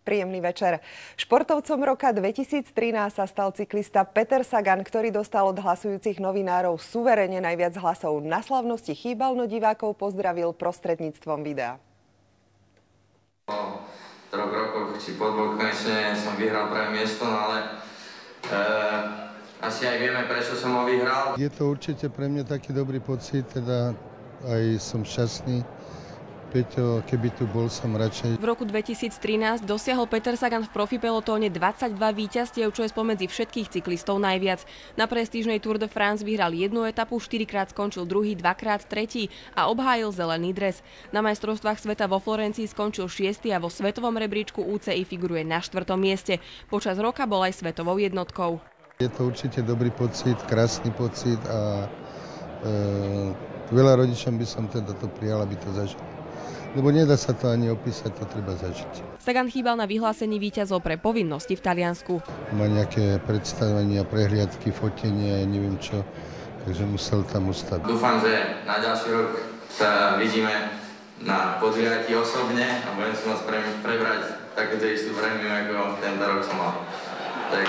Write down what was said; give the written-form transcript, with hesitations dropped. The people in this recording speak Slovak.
Príjemný večer. Športovcom roka 2013 sa stal cyklista Peter Sagan, ktorý dostal od hlasujúcich novinárov suverene najviac hlasov. Na slavnosti chýbal, no divákov pozdravil prostredníctvom videa. Po 3 rokoch či po 2 konečne som vyhral prvé miesto, no ale asi aj vieme, prečo som ho vyhral. Je to určite pre mňa taký dobrý pocit, teda aj som šťastný. Peťo, keby tu bol, som radšej. V roku 2013 dosiahol Peter Sagan v profi pelotóne 22 víťazstiev, čo je spomedzi všetkých cyklistov najviac. Na prestížnej Tour de France vyhral 1 etapu, 4-krát skončil druhý, 2-krát tretí a obhájil zelený dres. Na majstrovstvách sveta vo Florencii skončil 6. a vo svetovom rebríčku UCI figuruje na 4. mieste. Počas roka bol aj svetovou jednotkou. Je to určite dobrý pocit, krásny pocit a veľa rodičom by som teda to prijal, aby to zažil. Lebo nedá sa to ani opísať, to treba zažiť. Sagan chýbal na vyhlásení víťazov pre povinnosti v Taliansku. Má nejaké predstavenia, prehliadky, fotenie, neviem čo, takže musel tam ustať. Dúfam, že na ďalší rok sa vidíme na podujatí osobne a budem si môcť prebrať takúto istú prémiu, ako tento rok som mal. Tak,